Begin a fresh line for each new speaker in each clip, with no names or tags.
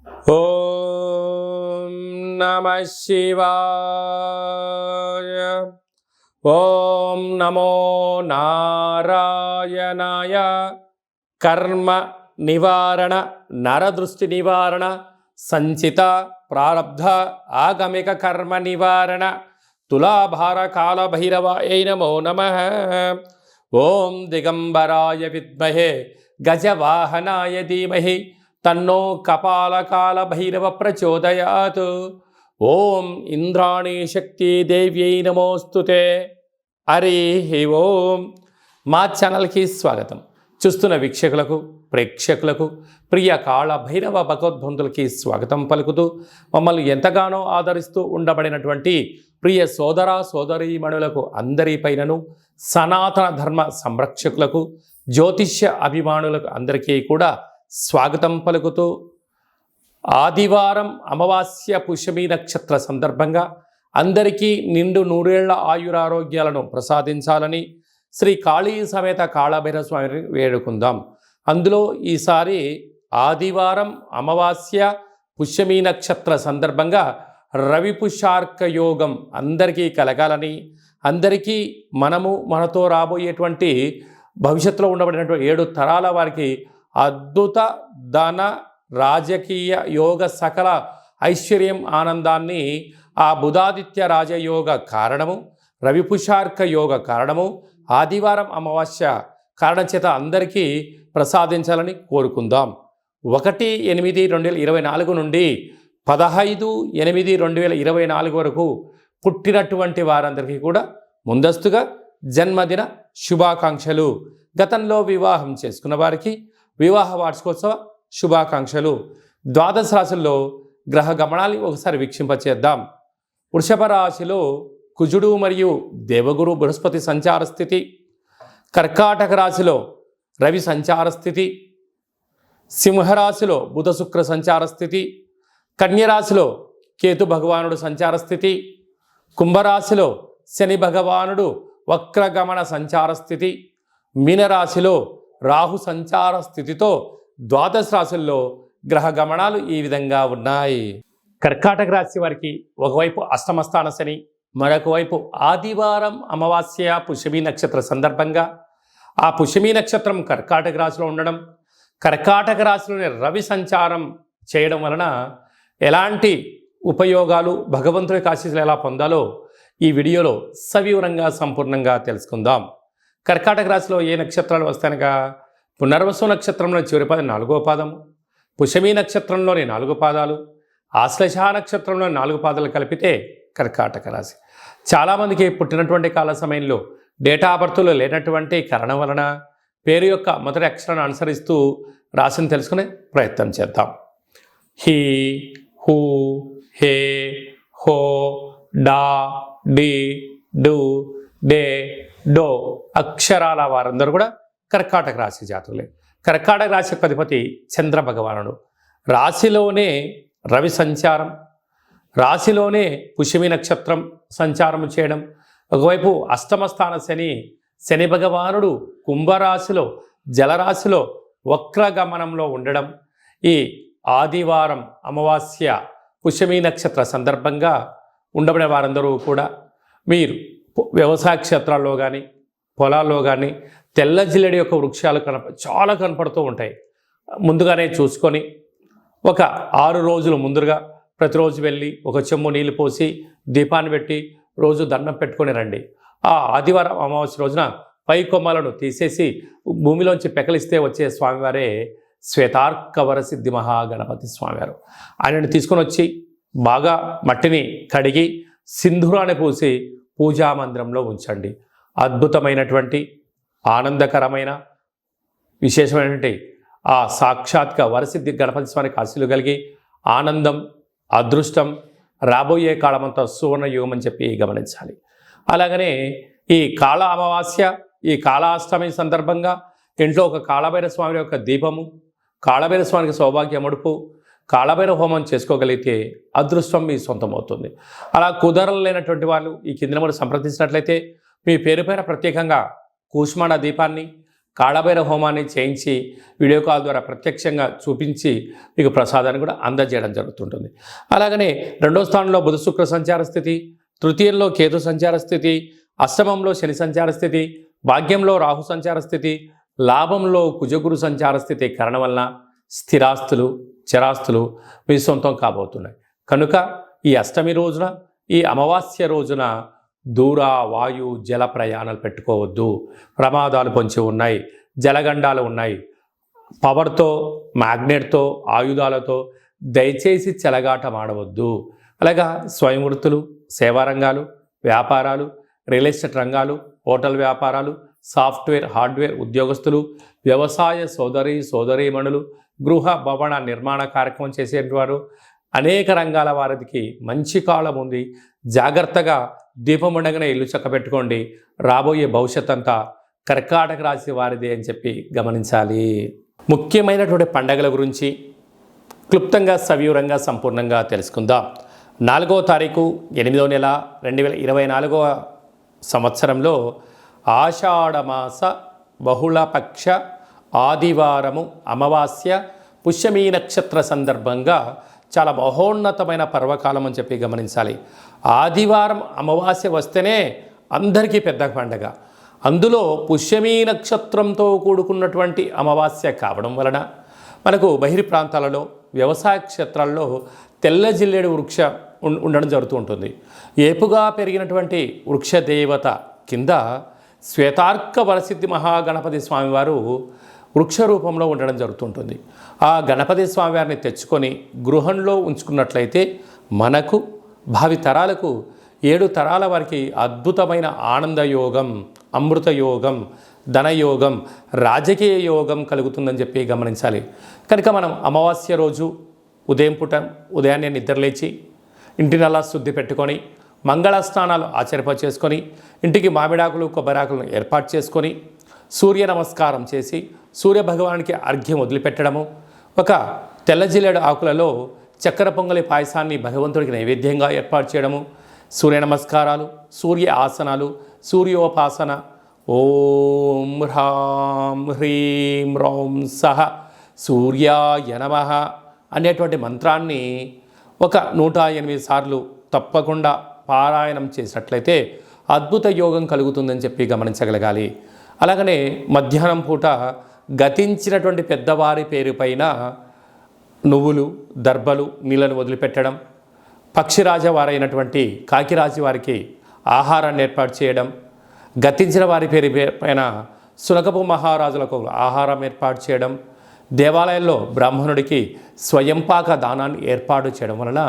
ఓం నమః శివాయ. ఓం నమో నారాయణాయ. కర్మ నివారణ, నరదృష్టి నివారణ, సంచిత ప్రారబ్ధ ఆగమిక కర్మ నివారణ, తులాభార కాల భైరవాయ నమో నమః. ఓం దిగంబరాయ విద్మహే గజవాహనాయ ధీమహి తన్నో కపాలకాల భైరవ ప్రచోదయాత్. ఓం ఇంద్రాణీ శక్తి దేవ్యై నమోస్తుతే. హరి ఓం. మా ఛానల్కి స్వాగతం. చూస్తున్న వీక్షకులకు, ప్రేక్షకులకు, ప్రియ కాళ భైరవ భగవద్బంధులకి స్వాగతం పలుకుతూ, మమ్మల్ని ఎంతగానో ఆదరిస్తూ ఉండబడినటువంటి ప్రియ సోదర సోదరీమణులకు అందరిపైనను, సనాతన ధర్మ సంరక్షకులకు, జ్యోతిష్య అభిమానులకు అందరికీ కూడా స్వాగతం పలుకుతూ, ఆదివారం అమావాస్య పుష్యమి నక్షత్ర సందర్భంగా అందరికీ నిండు నూరేళ్ల ఆయురారోగ్యాలను ప్రసాదించాలని శ్రీ కాళీ సమేత కాళభైరవ స్వామిని వేడుకుందాం. అందులో ఈసారి ఆదివారం అమావాస్య పుష్యమి నక్షత్ర సందర్భంగా రవి పుష్యార్క యోగం అందరికీ కలగాలని, అందరికీ మనతో రాబోయేటువంటి భవిష్యత్తులో ఉండబడినటువంటి 7 తరాల వారికి అద్భుత ధన రాజకీయ యోగ సకల ఐశ్వర్యం ఆనందాన్ని ఆ బుధాదిత్య రాజయోగ కారణము, రవిపుషార్క యోగ కారణము, ఆదివారం అమావాస్య కారణం చేత అందరికీ ప్రసాదించాలని కోరుకుందాం. 1/8/2024 నుండి 15/8/2024 వరకు పుట్టినటువంటి వారందరికీ కూడా ముందస్తుగా జన్మదిన శుభాకాంక్షలు. గతంలో వివాహం చేసుకున్న వారికి వివాహ వార్షికోత్సవ శుభాకాంక్షలు. ద్వాదశ రాశుల్లో గ్రహ గమనాన్ని ఒకసారి వీక్షింపచేద్దాం. వృషభ రాశిలో కుజుడు మరియు దేవగురు బృహస్పతి సంచార స్థితి, కర్కాటక రాశిలో రవి సంచార స్థితి, సింహరాశిలో బుధ శుక్ర సంచార స్థితి, కన్యరాశిలో కేతు భగవానుడు సంచార స్థితి, కుంభరాశిలో శని భగవానుడు వక్రగమన సంచార స్థితి, మీనరాశిలో రాహు సంచార స్థితితో ద్వాదశ రాశుల్లో గ్రహ గమనాలు ఈ విధంగా ఉన్నాయి. కర్కాటక రాశి వారికి ఒకవైపు అష్టమస్థాన శని, మరొక వైపు ఆదివారం అమావాస్య పుష్యమి నక్షత్ర సందర్భంగా ఆ పుష్యమి నక్షత్రం కర్కాటక రాశిలో ఉండడం, కర్కాటక రాశిలోని రవి సంచారం చేయడం వలన ఎలాంటి ఉపయోగాలు, భగవంతుడి ఆశీస్సులు ఎలా పొందాలో ఈ వీడియోలో సవివరంగా సంపూర్ణంగా తెలుసుకుందాం. కర్కాటక రాశిలో ఏ నక్షత్రాలు వస్తాయనగా పునర్వసు నక్షత్రంలో చివరి పాదం 4వ పాదము, పుష్యమి నక్షత్రంలోని 4 పాదాలు, ఆశ్లేష నక్షత్రంలోని 4 పాదాలు కలిపితే కర్కాటక రాశి. చాలామందికి పుట్టినటువంటి కాల సమయంలో డేటా ఆఫ్ బర్త్లో లేనటువంటి కారణం వలన పేరు యొక్క మొదటి అక్షరాన్ని అనుసరిస్తూ రాశిని తెలుసుకునే ప్రయత్నం చేద్దాం. హీ, హూ, హే, హో, డా, డి, డు, డే, డో అక్షరాల వారందరూ కూడా కర్కాటక రాశి జాతకులే. కర్కాటక రాశి యొక్క అధిపతి చంద్ర భగవానుడు. రాశిలోనే రవి సంచారం, రాశిలోనే పుష్యమి నక్షత్రం సంచారం చేయడం, ఒకవైపు అష్టమస్థాన శని భగవానుడు కుంభరాశిలో జలరాశిలో వక్రగమనంలో ఉండడం, ఈ ఆదివారం అమావాస్య పుష్యమి నక్షత్ర సందర్భంగా ఉండబడే వారందరూ కూడా మీరు వ్యవసాయ క్షేత్రాల్లో కానీ పొలాల్లో కానీ తెల్ల జిల్లెడి యొక్క వృక్షాలు చాలా కనపడుతూ ఉంటాయి. ముందుగానే చూసుకొని ఒక 6 రోజులు ముందుగా ప్రతిరోజు వెళ్ళి ఒక చెంబు నీళ్ళు పోసి దీపాన్ని పెట్టి రోజు దండం పెట్టుకొని రండి. ఆ ఆదివారం అమావాస్య రోజున పై కొమ్మలను తీసేసి భూమిలోంచి పెకలిస్తే వచ్చే స్వామివారే శ్వేతార్కవర సిద్ధి మహాగణపతి స్వామివారు. ఆయనను తీసుకొని వచ్చి బాగా మట్టిని కడిగి సింధూరాన్ని పూసి పూజా మందిరంలో ఉంచండి. అద్భుతమైనటువంటి ఆనందకరమైన విశేషమైనటువంటి ఆ సాక్షాత్గా వరసిద్ధి గణపతి స్వామికి ఆశీస్సులు కలిగి ఆనందం, అదృష్టం రాబోయే కాలమంతా సువర్ణ యుగం అని చెప్పి గమనించాలి. అలాగనే ఈ కాళ అమావాస్య, ఈ కాళాష్టమి సందర్భంగా ఇంట్లో ఒక కాళభైరవ స్వామి యొక్క దీపము, కాళభైరవ స్వామికి సౌభాగ్య ముడుపు, కాళభైరవ హోమం చేసుకోగలిగితే అదృష్టం మీ సొంతమవుతుంది. అలా కుదరలేనటువంటి వాళ్ళు ఈ కింద నెంబర్ సంప్రదించినట్లయితే మీ పేరు పైన ప్రత్యేకంగా కూష్మాండ దీపాన్ని కాళభైరవ హోమాన్ని చేయించి వీడియో కాల్ ద్వారా ప్రత్యక్షంగా చూపించి మీకు ప్రసాదాన్ని కూడా అందజేయడం జరుగుతుంటుంది. అలాగనే 2వ స్థానంలో బుధ శుక్ర సంచార స్థితి, తృతీయంలో కేతు సంచార స్థితి, అష్టమంలో శని సంచార స్థితి, భాగ్యంలో రాహు సంచార స్థితి, లాభంలో కుజగురు సంచార స్థితి కారణం వలన స్థిరాస్తులు చరాస్తులు మీ సొంతం కాబోతున్నాయి. కనుక ఈ అష్టమి రోజున, ఈ అమావాస్య రోజున దూర వాయు జల ప్రయాణాలు పెట్టుకోవద్దు. ప్రమాదాలు పొంచి ఉన్నాయి, జలగండాలు ఉన్నాయి. పవర్తో, మ్యాగ్నెట్తో, ఆయుధాలతో దయచేసి చెలగాటం ఆడవద్దు. అలాగా స్వయం వృత్తులు, సేవారంగాలు, వ్యాపారాలు, రియల్ ఎస్టేట్ రంగాలు, హోటల్ వ్యాపారాలు, సాఫ్ట్వేర్, హార్డ్వేర్ ఉద్యోగస్తులు, వ్యవసాయ సోదరీమణులు, గృహ భవన నిర్మాణ కార్యక్రమం చేసేవారు, అనేక రంగాల వారికి మంచి కాలం ఉంది. జాగ్రత్తగా దీపం ఉండగానే ఇల్లు చక్కబెట్టుకోండి. రాబోయే భవిష్యత్ అంతా కర్కాటక రాశి వారిదే అని చెప్పి గమనించాలి. ముఖ్యమైనటువంటి పండగల గురించి క్లుప్తంగా సవివరంగా సంపూర్ణంగా తెలుసుకుందాం. 4వ తారీఖు 8వ నెల 2024వ సంవత్సరంలో ఆషాఢమాస బహుళపక్ష ఆదివారము అమావాస్య పుష్యమీ నక్షత్ర సందర్భంగా చాలా మహోన్నతమైన పర్వకాలం అని చెప్పి గమనించాలి. ఆదివారం అమావాస్య వస్తేనే అందరికీ పెద్ద పండగ. అందులో పుష్యమీ నక్షత్రంతో కూడుకున్నటువంటి అమావాస్య కావడం వలన మనకు బహిర్ ప్రాంతాలలో వ్యవసాయ క్షేత్రాల్లో తెల్ల జిల్లేడు వృక్ష ఉండడం జరుగుతూ ఉంటుంది. ఏపుగా పెరిగినటువంటి వృక్ష దేవత కింద శ్వేతార్క వరసిద్ధి మహాగణపతి స్వామివారు వృక్ష రూపంలో ఉండడం జరుగుతుంటుంది. ఆ గణపతి స్వామివారిని తెచ్చుకొని గృహంలో ఉంచుకున్నట్లయితే మనకు భావి తరాలకు 7 తరాల వారికి అద్భుతమైన ఆనందయోగం, అమృతయోగం, ధనయోగం, రాజకీయ యోగం కలుగుతుందని చెప్పి గమనించాలి. కనుక మనం అమావాస్య రోజు ఉదయాన్నే నిద్రలేచి ఇంటినల్లా శుద్ధి పెట్టుకొని మంగళ స్నానాలు చేసుకొని ఇంటికి మామిడాకులు కొబ్బరాకులను ఏర్పాటు చేసుకొని సూర్య నమస్కారం చేసి సూర్య భగవానికి అర్ఘ్యం వదిలిపెట్టడము, ఒక తెల్ల జిల్లేడు ఆకులలో చక్కెర పొంగలి పాయసాన్ని భగవంతుడికి నైవేద్యంగా ఏర్పాటు చేయడము, సూర్య నమస్కారాలు, సూర్య ఆసనాలు, సూర్యోపాసన, ఓం హ్రాం హ్రీం రౌం సహ సూర్యాయ నమః అనేటువంటి మంత్రాన్ని ఒక 108 సార్లు తప్పకుండా పారాయణం చేసినట్లయితే అద్భుత యోగం కలుగుతుందని చెప్పి గమనించగలగాలి. అలాగనే మధ్యాహ్నం పూట గతించినటువంటి పెద్దవారి పేరుపైన నువ్వులు, దర్భలు, నీళ్ళను వదిలిపెట్టడం, పక్షిరాజ వారైనటువంటి కాకిరాజు వారికి ఆహారాన్ని ఏర్పాటు చేయడం, గతించిన వారి పేరు పైన సునకపు మహారాజులకు ఆహారం ఏర్పాటు చేయడం, దేవాలయంలో బ్రాహ్మణుడికి స్వయంపాక దానాన్ని ఏర్పాటు చేయడం వలన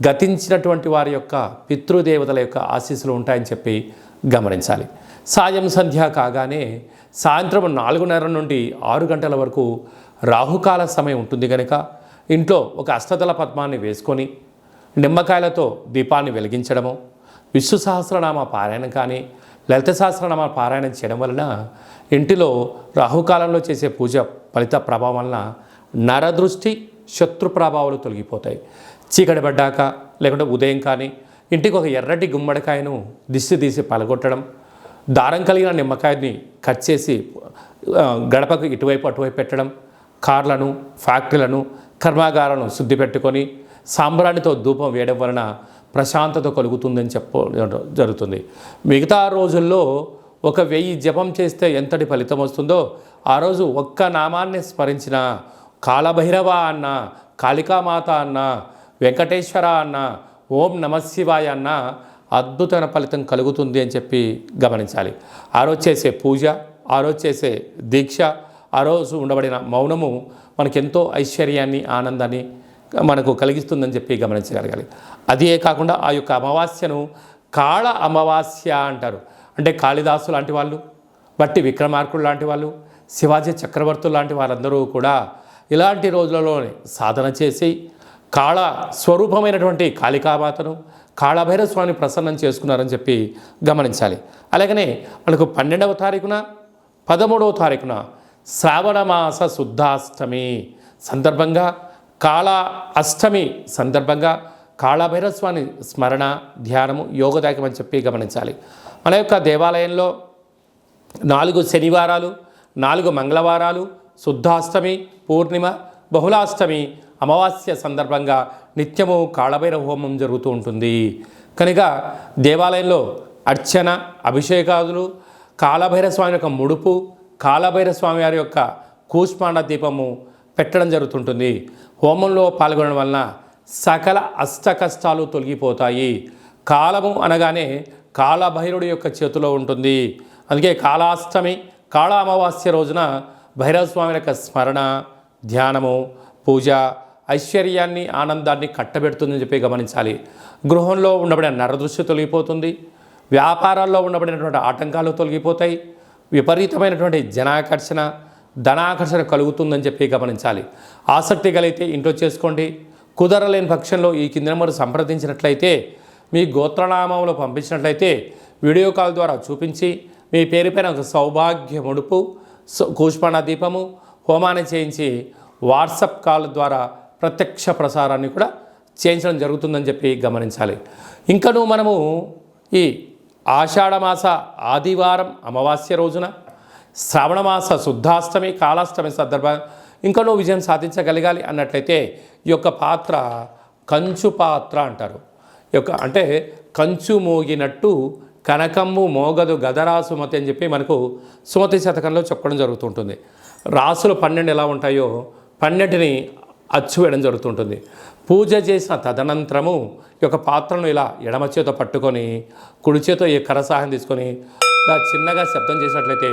గతించినటువంటి వారి యొక్క పితృదేవతల యొక్క ఆశీస్సులు ఉంటాయని చెప్పి గమనించాలి. సాయం సంధ్య కాగానే సాయంత్రం 4:30 నుండి 6 గంటల వరకు రాహుకాల సమయం ఉంటుంది కనుక ఇంట్లో ఒక అష్టదళ పద్మాన్ని వేసుకొని నిమ్మకాయలతో దీపాన్ని వెలిగించడము, విష్ణు సహస్రనామ పారాయణం కానీ లలిత సహస్రనామ పారాయణం చేయడం వలన ఇంటిలో రాహుకాలంలో చేసే పూజ ఫలిత ప్రభావం వలన నరదృష్టి, శత్రు ప్రభావాలు తొలగిపోతాయి. చీకటి పడ్డాక లేకుంటే ఉదయం కానీ ఇంటికి ఒక ఎర్రటి గుమ్మడికాయను దిష్టి తీసి పలగొట్టడం, దారం కలిగిన నిమ్మకాయని కట్ చేసి గడపకు ఇటువైపు అటువైపు పెట్టడం, కార్లను, ఫ్యాక్టరీలను, కర్మాగారాలను శుద్ధి పెట్టుకొని సాంబ్రాణితో ధూపం వేయడం వలన ప్రశాంతత కలుగుతుందని జరుగుతుంది. మిగతా రోజుల్లో 1000 జపం చేస్తే ఎంతటి ఫలితం వస్తుందో ఆ రోజు ఒక్క నామాన్ని స్మరించిన కాలభైరవ అన్న, కాళికామాత అన్న, వెంకటేశ్వర అన్న, ఓం నమశివాయ అన్న అద్భుతమైన ఫలితం కలుగుతుంది అని చెప్పి గమనించాలి. ఆ రోజు చేసే పూజ, ఆ రోజు చేసే దీక్ష, ఆ రోజు ఉండబడిన మౌనము మనకెంతో ఐశ్వర్యాన్ని, ఆనందాన్ని మనకు కలిగిస్తుందని చెప్పి గమనించగలగాలి. అదే కాకుండా ఆ యొక్క అమావాస్యను కాళ అమావాస్య అంటారు. అంటే కాళిదాసు లాంటి వాళ్ళు, బట్టి విక్రమార్కుడు లాంటి వాళ్ళు, శివాజీ చక్రవర్తులు లాంటి వారందరూ కూడా ఇలాంటి రోజులలోనే సాధన చేసి కాళ స్వరూపమైనటువంటి కాళికామాతను, కాళభైరవ స్వామిని ప్రసన్నం చేసుకున్నారని చెప్పి గమనించాలి. అలాగనే మనకు 12వ తారీఖున 13వ తారీఖున శ్రావణమాస శుద్ధాష్టమి సందర్భంగా, కాళ అష్టమి సందర్భంగా కాళభైరవ స్వామి స్మరణ, ధ్యానము యోగదాయకం అని చెప్పి గమనించాలి. మన యొక్క దేవాలయంలో 4 శనివారాలు, 4 మంగళవారాలు, శుద్ధాష్టమి, పూర్ణిమ, బహుళాష్టమి, అమావాస్య సందర్భంగా నిత్యము కాళభైరవ హోమం జరుగుతూ ఉంటుంది. కనుక దేవాలయంలో అర్చన, అభిషేకాదులు, కాళభైరవ స్వామి యొక్క ముడుపు, కాళభైరవ స్వామి వారి యొక్క కూష్మాండ దీపము పెట్టడం జరుగుతుంటుంది. హోమంలో పాల్గొనడం వలన సకల అష్ట కష్టాలు తొలగిపోతాయి. కాలము అనగానే కాళభైరుడి యొక్క చేతిలో ఉంటుంది. అందుకే కాళాష్టమి, కాళ అమావాస్య రోజున భైరవ స్వామి యొక్క స్మరణ, ధ్యానము, పూజ ఐశ్వర్యాన్ని, ఆనందాన్ని కట్టబెడుతుందని చెప్పి గమనించాలి. గృహంలో ఉండబడిన నరదృష్టి తొలగిపోతుంది. వ్యాపారాల్లో ఉండబడినటువంటి ఆటంకాలు తొలగిపోతాయి. విపరీతమైనటువంటి జనాకర్షణ, ధనాకర్షణ కలుగుతుందని చెప్పి గమనించాలి. ఆసక్తి కలిగితే ఇంట్లో చేసుకోండి. కుదరలేని పక్షంలో ఈ కింద నెంబర్ సంప్రదించినట్లయితే, మీ గోత్రనామంలో పంపించినట్లయితే వీడియో కాల్ ద్వారా చూపించి మీ పేరుపైన ఒక సౌభాగ్య ముడుపు, కూష్మాండ దీపము, హోమాన్ని చేయించి వాట్సాప్ కాల్ ద్వారా ప్రత్యక్ష ప్రసారాన్ని కూడా చేయించడం జరుగుతుందని చెప్పి గమనించాలి. ఇంకనూ మనము ఈ ఆషాఢమాస ఆదివారం అమావాస్య రోజున, శ్రావణమాస శుద్ధాష్టమి, కాళాష్టమి సందర్భంగా ఇంకనూ విజయం సాధించగలగాలి అన్నట్లయితే ఈ యొక్క పాత్ర కంచు పాత్ర అంటారు. ఈ యొక్క అంటే కంచు మోగినట్టు కనకమ్ము మోగదు గదరా సుమతి అని చెప్పి మనకు సుమతి శతకంలో చెప్పడం జరుగుతుంటుంది. రాసులు 12 ఎలా ఉంటాయో 12ని అచ్చు వేయడం జరుగుతుంటుంది. పూజ చేసిన తదనంతరము ఈ యొక్క పాత్రను ఇలా ఎడమ చేతో పట్టుకొని కుడి చేతో ఈ కరసాహం తీసుకొని ఇలా చిన్నగా శబ్దం చేసినట్లయితే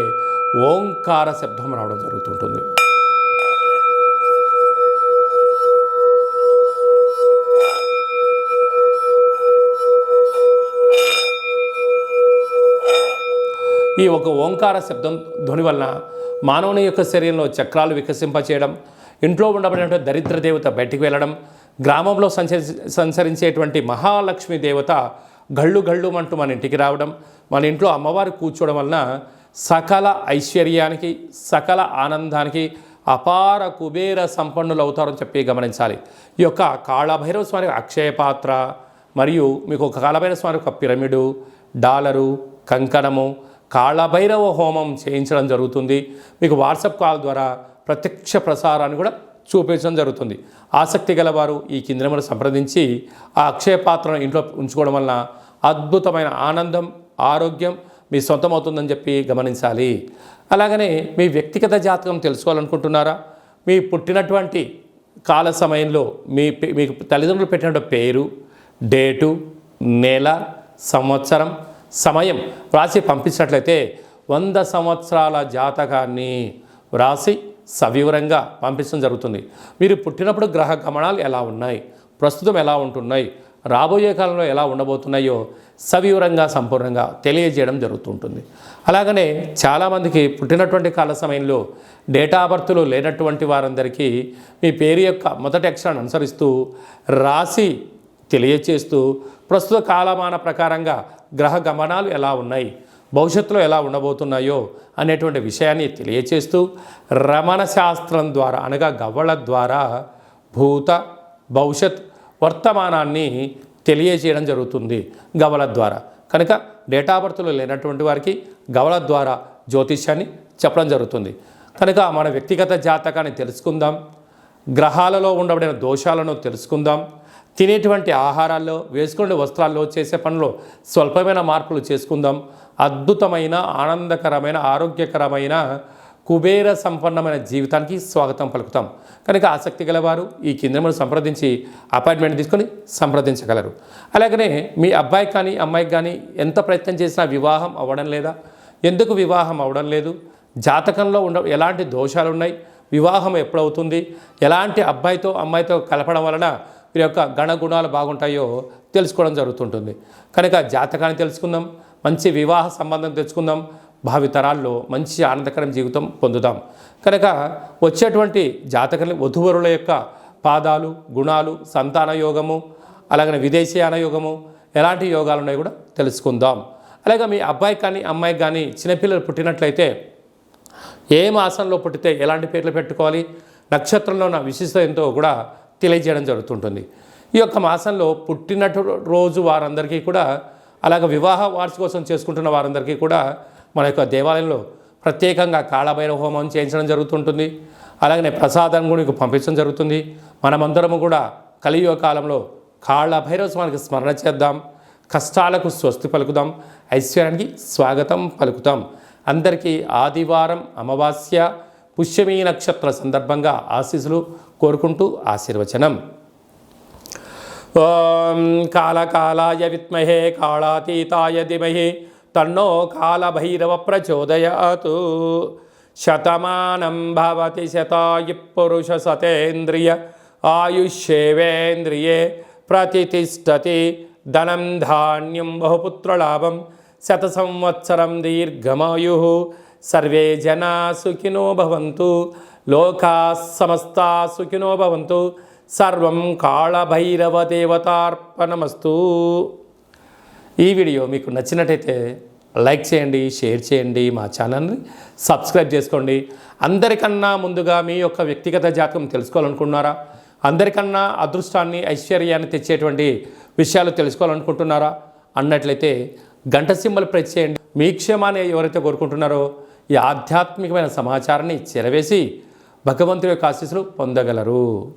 ఓంకార శబ్దం రావడం జరుగుతుంటుంది. ఈ ఒక ఓంకార శబ్దం ధ్వని వలన మానవుని యొక్క శరీరంలో చక్రాలు వికసింపచేయడం, ఇంట్లో ఉండబడినటువంటి దరిద్ర దేవత బయటికి వెళ్ళడం, గ్రామంలో సంచరించేటువంటి మహాలక్ష్మి దేవత గళ్ళు గళ్ళు అంటూ మన ఇంటికి రావడం, మన ఇంట్లో అమ్మవారు కూర్చోవడం వలన సకల ఐశ్వర్యానికి, సకల ఆనందానికి అపార కుబేర సంపన్నులు అవుతారని చెప్పి గమనించాలి. ఈ యొక్క కాళభైరవ స్వామి అక్షయ పాత్ర మరియు మీకు ఒక కాళభైరవ స్వామి ఒక పిరమిడు, డాలరు, కంకణము, కాళభైరవ హోమం చేయించడం జరుగుతుంది. మీకు వాట్సాప్ కాల్ ద్వారా ప్రత్యక్ష ప్రసారాన్ని కూడా చూపించడం జరుగుతుంది. ఆసక్తి గలవారు ఈ కింది నెంబర్ సంప్రదించి ఆ అక్షయ పాత్రను ఇంట్లో ఉంచుకోవడం వలన అద్భుతమైన ఆనందం, ఆరోగ్యం మీ సొంతమవుతుందని చెప్పి గమనించాలి. అలాగనే మీ వ్యక్తిగత జాతకం తెలుసుకోవాలనుకుంటున్నారా? మీ పుట్టినటువంటి కాల సమయంలో మీకు తల్లిదండ్రులు పెట్టినటువంటి పేరు, డేటు, నెల, సంవత్సరం, సమయం వ్రాసి పంపించినట్లయితే 100 సంవత్సరాల జాతకాన్ని వ్రాసి సవివరంగా పంపించడం జరుగుతుంది. మీరు పుట్టినప్పుడు గ్రహ గమనాలు ఎలా ఉన్నాయి, ప్రస్తుతం ఎలా ఉంటున్నాయి, రాబోయే కాలంలో ఎలా ఉండబోతున్నాయో సవివరంగా సంపూర్ణంగా తెలియజేయడం జరుగుతుంటుంది. అలాగనే చాలామందికి పుట్టినటువంటి కాల సమయంలో డేటా బర్త్లు లేనటువంటి వారందరికీ మీ పేరు యొక్క మొదటి అక్షరాన్ని అనుసరిస్తూ రాసి తెలియచేస్తూ ప్రస్తుత కాలమాన ప్రకారంగా గ్రహ గమనాలు ఎలా ఉన్నాయి, భవిష్యత్తులో ఎలా ఉండబోతున్నాయో అనేటువంటి విషయాన్ని తెలియచేస్తూ రమణ శాస్త్రం ద్వారా అనగా గవ్వల ద్వారా భూత, భవిష్యత్, వర్తమానాన్ని తెలియజేయడం జరుగుతుంది గవ్వల ద్వారా. కనుక డేటా బర్త్లు లేనటువంటి వారికి గవ్వల ద్వారా జ్యోతిష్యాన్ని చెప్పడం జరుగుతుంది. కనుక మన వ్యక్తిగత జాతకాన్ని తెలుసుకుందాం, గ్రహాలలో ఉండబడిన దోషాలను తెలుసుకుందాం, తినేటువంటి ఆహారాల్లో, వేసుకునే వస్త్రాల్లో, చేసే పనుల్లో స్వల్పమైన మార్పులు చేసుకుందాం. అద్భుతమైన, ఆనందకరమైన, ఆరోగ్యకరమైన, కుబేర సంపన్నమైన జీవితానికి స్వాగతం పలుకుతాం. కనుక ఆసక్తి గలవారు ఈ కింద సంప్రదించి అపాయింట్మెంట్ తీసుకొని సంప్రదించగలరు. అలాగనే మీ అబ్బాయి కానీ అమ్మాయికి కానీ ఎంత ప్రయత్నం చేసినా వివాహం అవ్వడం లేదా? ఎందుకు వివాహం అవ్వడం లేదు? జాతకంలో ఎలాంటి దోషాలు ఉన్నాయి? వివాహం ఎప్పుడవుతుంది? ఎలాంటి అబ్బాయితో అమ్మాయితో కలపడం వలన వీరి యొక్క గణగుణాలు బాగుంటాయో తెలుసుకోవడం జరుగుతుంటుంది. కనుక జాతకాన్ని తెలుసుకుందాం, మంచి వివాహ సంబంధం తెచ్చుకుందాం, భావితరాల్లో మంచి ఆనందకరం జీవితం పొందుదాం. కనుక వచ్చేటువంటి జాతకాన్ని వధువరుల యొక్క పాదాలు, గుణాలు, సంతాన యోగము, అలాగనే విదేశీయాన యోగము, ఎలాంటి యోగాలు ఉన్నాయో కూడా తెలుసుకుందాం. అలాగే మీ అబ్బాయి కానీ అమ్మాయికి కానీ చిన్నపిల్లలు పుట్టినట్లయితే ఏ మాసంలో పుట్టితే ఎలాంటి పేర్లు పెట్టుకోవాలి, నక్షత్రంలో ఉన్న విశిష్టత ఎంతో కూడా తెలియజేయడం జరుగుతుంటుంది. ఈ యొక్క మాసంలో పుట్టినటు రోజు వారందరికీ కూడా, అలాగే వివాహ వార్షికోత్సవం చేసుకుంటున్న వారందరికీ కూడా మన యొక్క దేవాలయంలో ప్రత్యేకంగా కాళభైరవ హోమం చేయించడం జరుగుతుంటుంది. అలాగనే ప్రసాదం కూడా మీకు పంపించడం జరుగుతుంది. మనమందరము కూడా కలియుగ కాలంలో కాళభైరవ స్వామికి స్మరణ చేద్దాం, కష్టాలకు స్వస్తి పలుకుదాం, ఐశ్వర్యానికి స్వాగతం పలుకుతాం. అందరికీ ఆదివారం అమావాస్య పుష్యమీ నక్షత్ర సందర్భంగా ఆశీస్సులు కోరుకుంటూ ఆశీర్వచనం. ఓం కాళకాలాయ విద్మహే కాళాతీతాయ ధీమహి తన్నో కాళభైరవ ప్రచోదయాత్. శతమానం భవతి శతాయు పురుష సతేంద్రియ ఆయుష్యేవేంద్రియే ప్రతిష్టతి. ధనం ధాన్యం బహుపుత్రలాభం శత సంవత్సరం దీర్ఘమాయు. సర్వే జనా సుఖినో భవంతు, లోకా సమస్తా సుఖినో భవంతు. సర్వం కాళభైరవ దేవతార్పణమస్తు. ఈ వీడియో మీకు నచ్చినట్టయితే లైక్ చేయండి, షేర్ చేయండి, మా ఛానల్ని సబ్స్క్రైబ్ చేసుకోండి. అందరికన్నా ముందుగా మీ యొక్క వ్యక్తిగత జాతకం తెలుసుకోవాలనుకుంటున్నారా? అందరికన్నా అదృష్టాన్ని ఐశ్వర్యాన్ని తెచ్చేటువంటి విషయాలు తెలుసుకోవాలనుకుంటున్నారా అన్నట్లయితే గంట సింబల్ ప్రెస్ చేయండి. మీ క్షేమాన్ని ఎవరైతే కోరుకుంటున్నారో ఈ ఆధ్యాత్మికమైన సమాచారాన్ని చేరవేసి భగవంతుడి యొక్క ఆశీస్సులు పొందగలరు.